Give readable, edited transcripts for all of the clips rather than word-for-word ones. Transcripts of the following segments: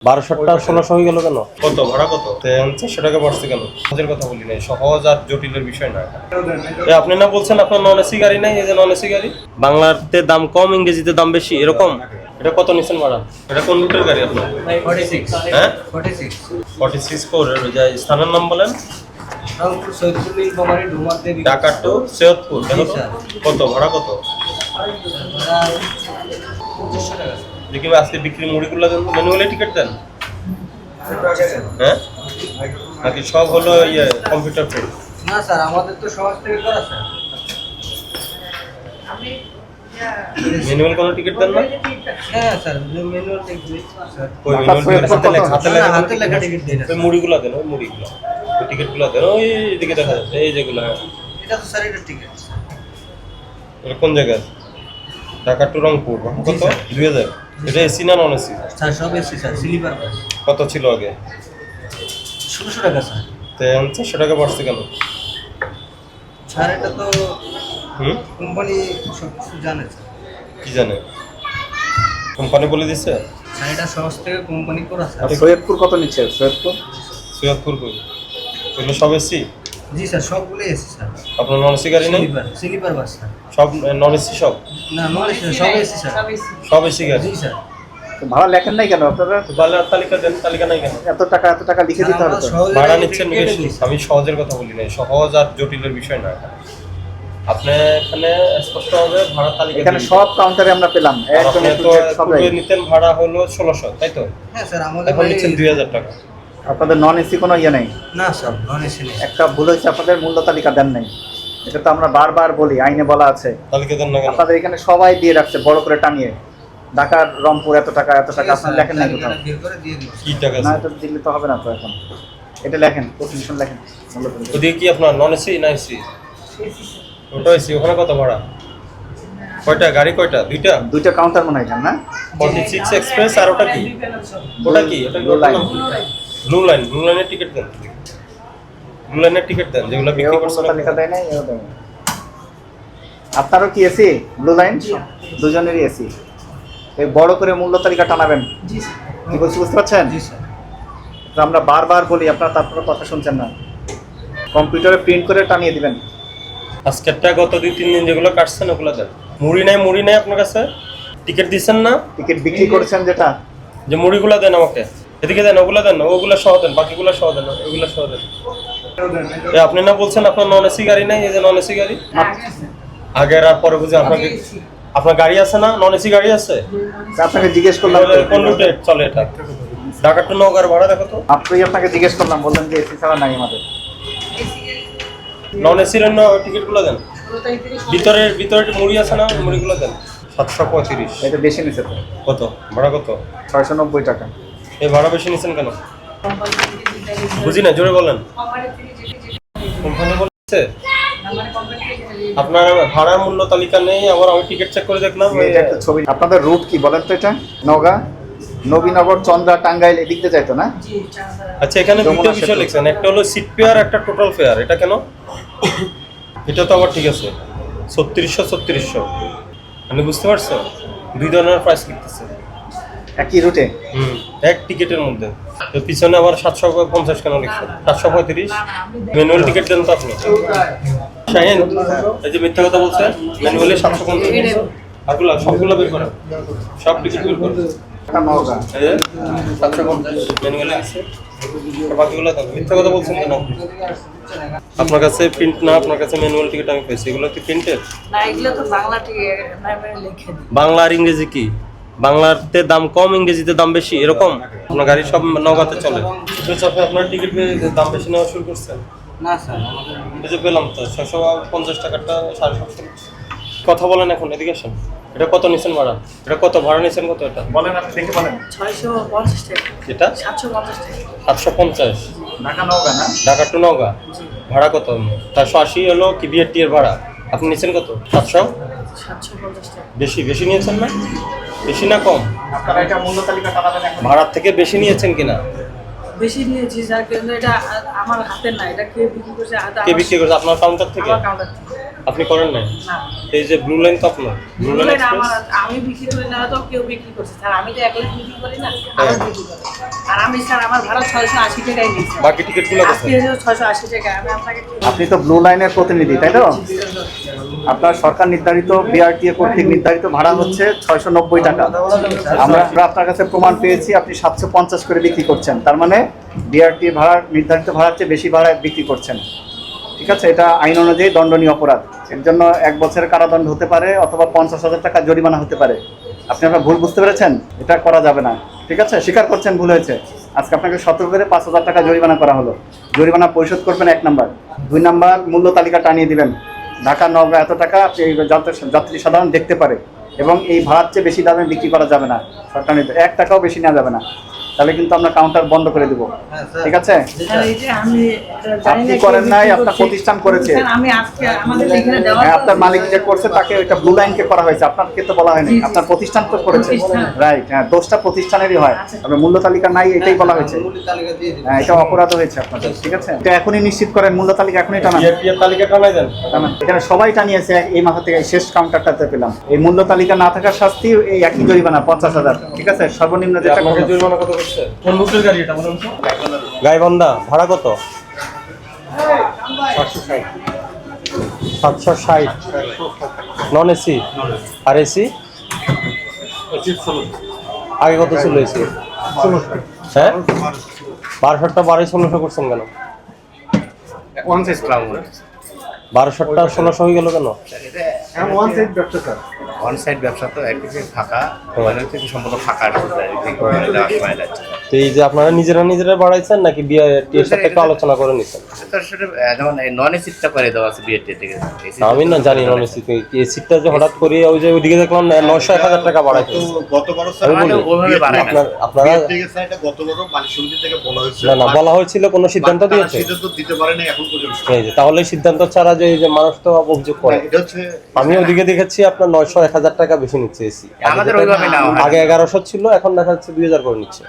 1200টা 1600 হয়ে গেল কেন? কত ভাড়া কত? 400 টাকা পড়ছে কেন? সহজের কথা বলি নাই, সহজ আর জটিলের বিষয় না। আপনি না বলছেন আপনার নন এসি গাড়ি নাই, এই যে নন এসি গাড়ি বাংলাতে দাম কম ইংরেজিতে দাম বেশি এরকম। এটা কত নিছেন ভাড়া? এটা কোন রুটের গাড়ি আপনার? 46 হ্যাঁ 46 46 কোর যায় স্থানের নাম বলেন। রংপুর সৈয়দপুর নীলফামারী ডুমারতে ঢাকা টু সৈয়দপুর। দেখো তো কত ভাড়া কত? 2500 টাকা দেখি আজকে বিক্রি মুড়িগুলো দেন, ম্যানুয়ালি টিকিট দেন হ্যাঁ নাকি সব হলো ইয়ে কম্পিউটার পে? না স্যার, আমাদের তো সমাজ থেকে করা স্যার। ম্যানুয়াল কোনো টিকিট দেন না? হ্যাঁ স্যার, ম্যানুয়াল টিকিট স্যার। ওই ম্যানুয়াল হাতে হাতে লেখা টিকিট দেন। ওই মুড়িগুলো দেন, ওই মুড়িগুলো, ওই টিকিটগুলো দেন, ওই দিকে দেখা যাচ্ছে এই যেগুলো। এটা তো স্যার এটা টিকিট। এটা কোন জায়গায়? ঢাকা টু রংপুর। কত? 2000। এটা এসি না নন এসি? স্যার সব এসি স্যার, স্লিপার বাস। কত ছিল আগে? 1600 টাকা স্যার। 400 টাকা পড়ছে কেন? স্যার এটা তো হুম কোম্পানি সব কিছু জানে স্যার। কি জানে কোম্পানি বলে দিচ্ছে? স্যার এটা সমাজ থেকে কোম্পানি করা স্যার। সৈয়দপুর কত নিচ্ছে? সৈয়দপুর সৈয়দপুর কই? এগুলো সব এসি? জি স্যার, সবগুলো এসি স্যার। আপনার নন এসি গাড়ি নেই? Sleeper bus sir. সব নন এসি? সব না নন এসি, সব এসি স্যার। সব এসি গাড়ি? জি স্যার। তো ভাড়া লেখেন নাই কেন আপনারা? ভাড়ার তালিকা দেন, তালিকা নাই কেন? এত টাকা লিখে দিতে হবে তো। ভাড়া নিচ্ছেন বেশি। আমি সহজের কথা বলি নাই, সহজ আর জটিলের বিষয় না। আপনি এখানে স্পষ্ট হবে ভাড়া তালিকা এখানে দিয়ে সব কাউন্টারে আমরা পেলাম দিবেন। আর একদম আপনি তো পূর্বে নিতেন ভাড়া হলো 1600, তাই তো? হ্যাঁ স্যার, আমাদের এখন নিচ্ছেন 2000 টাকা। আপনাদের নন এসি কোনো ইয়ে নেই? না স্যার, নন এসি নেই। একটা ভুল হয়েছে, আপনাদের মূল্য তালিকা দেন নাই। এটা তো আমরা বারবার বলি, আইনে বলা আছে। তালিকা দেন না কেন? আপনাদের এখানে সবাই দিয়ে রাখছে বড় করে টানিয়ে, ঢাকার রংপুর এত টাকা আপনার লেখেন নাই কোথাও। বের করে দিয়ে দিন। কি টাকা না, আছে? এটা দিলে তো হবে না তো। এখন এটা লেখেন, প্রতিষ্ঠান লেখেন মূল্য তালিকা। ওদিকে কি আপনার নন এসি না এসি? ওটা এসি। ওখানে কত ভাড়া? কয়টা গাড়ি? কয়টা? দুইটা কাউন্টার মনে হয় এখানে, না? 46 এক্সপ্রেস। আর ওটা কি? ওটা কি? ওটা Blue Line। Blue line. Blue লাইনের টিকিট দেন, ব্লু লাইনের টিকিট দেন যেগুলো বিক্রি এও করছেন। মূল্য তালিকা দেয় নাই, এও দেয় নাই। আপনারও কি এসি ব্লু লাইন? দুজনেরই এসি। এই বড় করে মূল্য তালিকা টানাবেন। জি স্যার। কি বলছি বুঝতে পারছেন? জি স্যার। তো আমরা বারবার বলি, আপনারা তারপরে কথা শুনছেন না। কম্পিউটারে প্রিন্ট করে টানিয়ে দিবেন। আজকেরটা গত 2-3 দিন যেগুলো কাটছেন ওগুলো দেন। মুড়ি নাই আপনার কাছে? টিকিট দিচ্ছেন না? টিকিট বিক্রি করেছেন যেটা, যে মুড়িগুলো দেন আমাকে, এদিকে দেন, ওগুলো দেন, ওগুলো সহ দেন, বাকিগুলো সহ দেন, ওগুলো সহ দেন। আপনি না বলছেন আপনার নন এসি গাড়ি নাই, এই যে নন এসি গাড়ি। আগের আর পরে বুঝে আপনার গাড়ি আছে না? নন এসি গাড়ি আছে? তা আপনাকে জিজ্ঞেস করলাম তো। কোন রুটে চলে এটা? ঢাকা টু নওগাঁর ভাড়া দেখো তো। আপনি আপনাকে জিজ্ঞেস করলাম, বললেন যে এসি ছাড়া নাই আমাদের। নন এসির টিকিটগুলো দেন। ভিতরে মুড়ি আছে না? মুড়িগুলো দেন। 735। এটা বেশি নিচ্ছে তো। কত ভাড়া? কত? 690 টাকা। এই ভাড়া বেশি নিচ্ছেন কেন? বুঝি না, জোরে বলেন। কোম্পানি বলছে আপনার ভাড়ার মূল্য তালিকা নেই। আবার আমি টিকিট চেক করে দেখলাম। এটা একটা ছবি। আপনাদের রুট কি বলেন তো? এটা নওগাঁ, নবীনগর, চন্দ্রা, টাঙ্গাইল এদিক দিয়ে যাইতো না? আচ্ছা, এখানে দুটো বিষয় লিখছেন, একটা হলো সিট ফেয়ার, একটা টোটাল ফেয়ার। এটা কেন? এটা তো আবার ঠিক আছে 3600। আপনি বুঝতে পারছো? দুই ধরনের প্রাইস লিখতেছে একই রুটে। এক টিকিটের মধ্যে। তো পিছনে আবার 750 কেন লিখছেন? 735 ম্যানুয়াল টিকিট দেন তো আপনি। শাহিন, এই যে মিথ্যা কথা বলছে, ম্যানুয়ালি 750। আরগুলো সবগুলো বের করেন, সব টিকিট বের করেন। এটা নওগাঁ। এই যে 750 ম্যানুয়ালি আছে, বাকিগুলো দেন। মিথ্যা কথা বলছেন কেন? আপনার কাছে প্রিন্ট না, আপনার কাছে ম্যানুয়াল টিকিট আমি পেয়েছি। এগুলো কি প্রিন্টেড? না, এগুলো তো বাংলা টিকিট লিখে দিই। বাংলা আর ইংরেজি কি? বাংলাতে দাম কম ইংরেজিতে দাম বেশি এরকম? আপনার গাড়ি সব নওগাঁতে চলে। আপনার টিকিট দাম বেশি নেওয়া শুরু করছেন? না স্যার, আমাদের এই যে পেলাম তো 650 টাকাটা 750। কথা বলেন এখন, এদিকে আসেন। এটা কত নিছেন ভাড়া? এটা কত ভাড়া নিছেন? কত এটা বলেন, আপনি দেখে বলেন। 650 টাকা। এটা 750 টাকা। 750। ঢাকা নওগাঁ না? ঢাকা টু নওগাঁ ভাড়া কত? 480 হলো কি বিআরটি এর ভাড়া? আপনি নিছেন কত? 750 টাকা। বেশি নিয়েছেন না? বেশি না কম? আপনারা এটা মূল্য তালিকা টানাবেন এখন। ভাড়ার থেকে বেশি নিয়েছেন কিনা? বেশি নিয়েছি স্যার, কিন্তু এটা আমার হাতে না। এটা কে বিক্রি করছে? কে বিক্রি করছে? আপনার কাউন্টার থেকে? আমার কাউন্টার থেকে। আপনি করেন নাই? না এই যে ব্লু লাইন তো আপনার, ব্লু লাইন বললেন এক্সপ্রেস। আমি বিক্রি করি না তো কেউ বিক্রি করছে স্যার, আমি তো একলাই বিক্রি করি না, আরো বিক্রি করি। আর আমি স্যার আমার ভাড়া 680 টাকায় নিচ্ছি, বাকি টিকিটগুলো আজকে কোথায়? 680 টাকা আমি আপনাকে আপনি তো ব্লু লাইনের প্রতিনিধি, তাই তো? আপনার সরকার নির্ধারিত বিআরটিএ কর্তৃক নির্ধারিত ভাড়া হচ্ছে 690 টাকা। আমরা আপনার কাছে প্রমাণ পেয়েছি আপনি 750 করে বিক্রি করছেন, তার মানে বিআরটিএ ভাড়ার নির্ধারিত ভাড়ার চেয়ে বেশি ভাড়ায় বিক্রি করছেন। ঠিক আছে, এটা আইন অনুযায়ী দণ্ডনীয় অপরাধ। এর জন্য 1 বছরের কারাদণ্ড হতে পারে অথবা 50,000 টাকা জরিমানা হতে পারে। আপনি আপনার ভুল বুঝতে পেরেছেন, এটা করা যাবে না। ঠিক আছে, স্বীকার করছেন ভুল হয়েছে। আজকে আপনাকে সতর্ক করে 5,000 টাকা জরিমানা করা হলো। জরিমানা পরিশোধ করবেন 1 নাম্বার। 2 নাম্বার, মূল্য তালিকা টানিয়ে দিবেন। ঢাকা নগর এত টাকা আপনি যাত্রী সাধারণ দেখতে পারে, এবং এই ভাড়ার চেয়ে বেশি দামে বিক্রি করা যাবে না। সরকার 1 টাকাও বেশি নেওয়া যাবে না, তাহলে কিন্তু আমরা কাউন্টার বন্ধ করে দেবো। হ্যাঁ, স্যার। ঠিক আছে, স্যার এই যে আমি এটা জানি আপনি না করেন কে নাই, বিক্রি আপনার করছে। প্রতিষ্ঠান করেছে। স্যার আমি আজকে আমাদের এখানে দেওয়া হ্যাঁ, আপনার মালিক যে করছে তাকে ওইটা ব্লু লাইনকে করা হয়েছে, আপনাকে তো বলা হয়নি। আপনার প্রতিষ্ঠান তো করেছে, প্রতিষ্ঠান। রাইট। হ্যাঁ, দোষটা প্রতিষ্ঠানেরই হয়। আচ্ছা। তবে মূল্য তালিকা নাই এটাই বলা হয়েছে। মূল্য তালিকা দিয়ে দিন। হ্যাঁ, এটা অপরাধ হয়েছে আপনাদের। ঠিক আছে, এটা এখনই নিশ্চিত করেন, মূল্য তালিকা এখনই টানান। বিআরটিএর তালিকা টানাই দেন। টানান। এখানে সবাই টানিয়েছে, এই মাথা থেকে এই শেষ কাউন্টারটাতে পেলাম। এই মূল্য তালিকা না থাকার শাস্তি এই একই জরিমানা 50,000। ঠিক আছে, সর্বনিম্ন যেটা আপনাকে জরিমানা কত করছে? কোন রুটের গাড়ি এটা বলুন তো? গাইবান্ধা। ভাড়া কত? 760। নন এসি আর এসি আগে কত ছিল এসি? হ্যাঁ, 1200টা 1600 করছেন কেন? 1200টা 1600 হয়ে গেল কেন? অন সাইড ব্যবসা তো একদিকে ফাঁকা, মানে হচ্ছে কি সম্পূর্ণ ফাঁকা দেওয়ার সময় যাচ্ছে। তো এই যে আপনারা নিজেরা বাড়াইছেন নাকি বিআরটির সাথে একটু আলোচনা করে নিছেন? তো সেটা যেমন নন এসিটা করে দেওয়া আছে বিয়ের থেকে। আমি না জানি নন এসি এসিটা যে হঠাৎ করে ওই যে ওইদিকে দেখলাম 900-1000 টাকা বাড়াই ফেলছে। গতবারও আমি বলি, ওইভাবে বাড়ায় না। আপনারা গতবারও মালিক সমিতি থেকে বলা হয়েছে না বলা হয়েছিল কোনো সিদ্ধান্ত তারা দিয়েছে? সিদ্ধান্ত দিতে পারে না এখন পর্যন্ত। এই যে তাহলে সিদ্ধান্ত ছাড়া যে এই যে মানুষ তো অভিযোগ করে। এটা হচ্ছে আমি ওদিকে দেখেছি আপনার 900-1000 টাকা বেশি নিচ্ছে এসি। আমাদের ওইভাবে না হয়। আগে 1100 ছিল, এখন দেখা যাচ্ছে 2000 করে নিচ্ছে।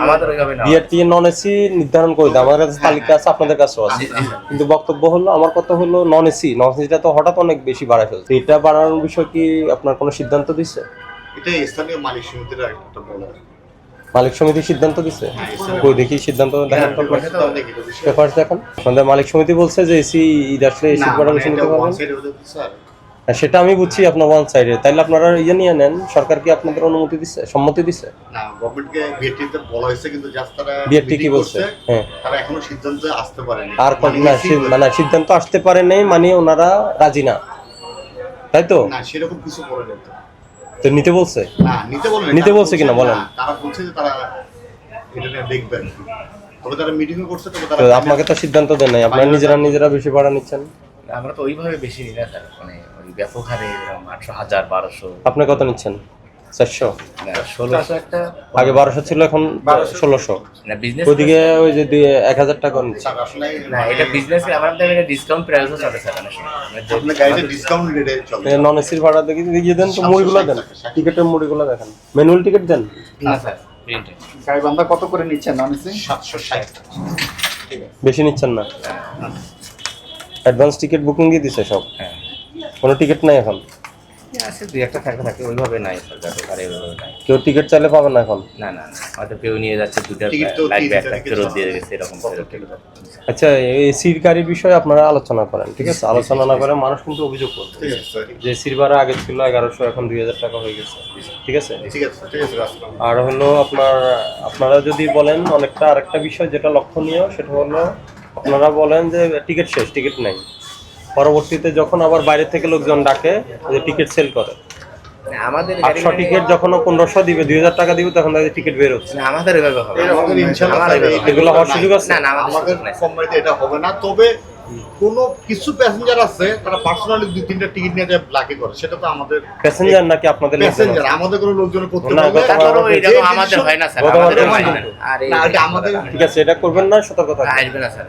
আমাদের ওইভাবে না হয়। বিআরটি নন এসি নির্ধারণ করে দেয়, আমাদের কাছে তালিকা আছে, আপনাদের কাছেও আছে। কিন্তু বক্তব্য হলো, আমার কথা হলো নন এসিটা তো হঠাৎ অনেক বেশি বাড়ায় ফেলছে। এটা বাড়ানোর বিষয় কি আপনার কোনো সিদ্ধান্ত দিচ্ছে? এটা স্থানীয় মালিক সমিতির একটা বলা। মালিক সমিতি সিদ্ধান্ত দিচ্ছে? কই দেখি সিদ্ধান্ত দেখান তো, পেপার দেখান। আপনাদের মালিক সমিতি বলছে যে এসি ঈদ আসলে এসি ভাড়া বেশি নিতে পারবেন। হ্যাঁ, সেটা আমি বুঝছি আপনার ওয়ান সাইডে। তাইলে আপনারা ইয়ে নিয়ে নেন, সরকার কি আপনাদের অনুমতি দিচ্ছে, সম্মতি দিচ্ছে? না, গভর্নমেন্টকে বিএটিতে বলা হয়েছে, কিন্তু জাস্ট তারা বিআরটি কি বলছে? হ্যাঁ, তারা এখনো সিদ্ধান্তে আসতে পারেনি। আর না মানে সিদ্ধান্ত আসতে পারে নাই, মানে ওনারা রাজি না, তাই তো? না, সেরকম কিছু বলে নেই তো। তো নিতে বলছে? না, নিতে বলে নিতে বলছে কিনা বলেন। তারা বলছে যে তারা এটা নিয়ে দেখবেন। তবে তারা মিটিংও করছে, তবে তো তারা আপনাকে তো সিদ্ধান্ত দেন নাই, আপনারা নিজেরা বেশি ভাড়া নিচ্ছেন। আমরা তো ওইভাবে বেশি নিই না স্যার, মানে ওই ব্যাপক হারে 8,000 1200। আপনি কত নিচ্ছেন? 400? 1600 একটা আগে 1200 ছিল, এখন 1600। না বিজনেস। ওইদিকে ওই যে 1000 টাকা নিচ্ছে। তারা আসলে না এটা বিজনেস, আমাদের এটা ডিসকাউন্ট প্রাইসও চলে স্যার অনেক সময়। আপনার গাড়িতে ডিসকাউন্ট রেটে চলে। নন এসির ভাড়া দেখি দিয়ে দেন তো, মুড়িগুলো দেন, টিকিটের মুড়িগুলো দেখেন, ম্যানুয়াল টিকিট দেন। না স্যার প্রিন্টেড। গাইবান্ধা কত করে নিচ্ছেন অনেসি? 760। বেশি নিচ্ছেন না? অ্যাডভান্স টিকিট বুকিং দিয়ে দিছে সব? হ্যাঁ কোনো টিকিট নাই এখন? আছে, দুই একটা থাকে ওইভাবে নাই স্যার, ব্যাপক হারে ওইভাবে নাই। কেউ টিকিট চাইলে পাবে না এখন? না হয়তো কেউ নিয়ে যাচ্ছে, দুটা টিকিট তো লাইট 3000 ব্যাগ ফেরত দিয়ে গেছে, এরকম ফেরত। আচ্ছা, এসির গাড়ির বিষয়ে আপনারা আলোচনা করেন, ঠিক আছে? আলোচনা না করে মানুষ কিন্তু অভিযোগ করবে ঠিক আছে স্যার। যে এসির ভাড়া আগে ছিল 1100, এখন 2000 টাকা হয়ে গেছে, ঠিক আছে? ঠিক আছে, ঠিক আছে রাস্তা। আর হলো আপনারা যদি বলেন আরেকটা বিষয় যেটা লক্ষণীয়, সেটা হলো আপনারা বলেন যে টিকিট শেষ, টিকিট নাই। পরবর্তীতে যখন আবার বাইরে থেকে লোকজন ডাকে যে টিকিট সেল করে, আমাদের 800 টিকিট যখন 1500 দিবে, 2000 টাকা দিবে, তখন তাদের টিকিট বের হচ্ছে। আমাদের ওইভাবে হবে না। আমাদের ইনশাআল্লাহ আমাদের স্যার ওইভাবে এগুলো হওয়ার সুযোগ আছে? না আমাদের আমাদের সুযোগ নাই। কোম্পানিতে এটা হবে না। তবে কোনো কিছু প্যাসেঞ্জার আছে তারা পার্সোনালি 2-3টা টিকিট নিয়ে যায় ব্ল্যাকে করে, সেটা তো আমাদের প্যাসেঞ্জার নাকি আপনাদের লোকজন আছে? প্যাসেঞ্জার, আমাদের কোনো লোকজনের করতে না, হবে। গতবার এটা তো আমাদের হয় না স্যার, গতবার আমাদের তো হয় না। ছিল। আর না, এটা আমাদের ঠিক আছে, এটা করবেন না, সতর্ক থাকবেন। আসবে না স্যার।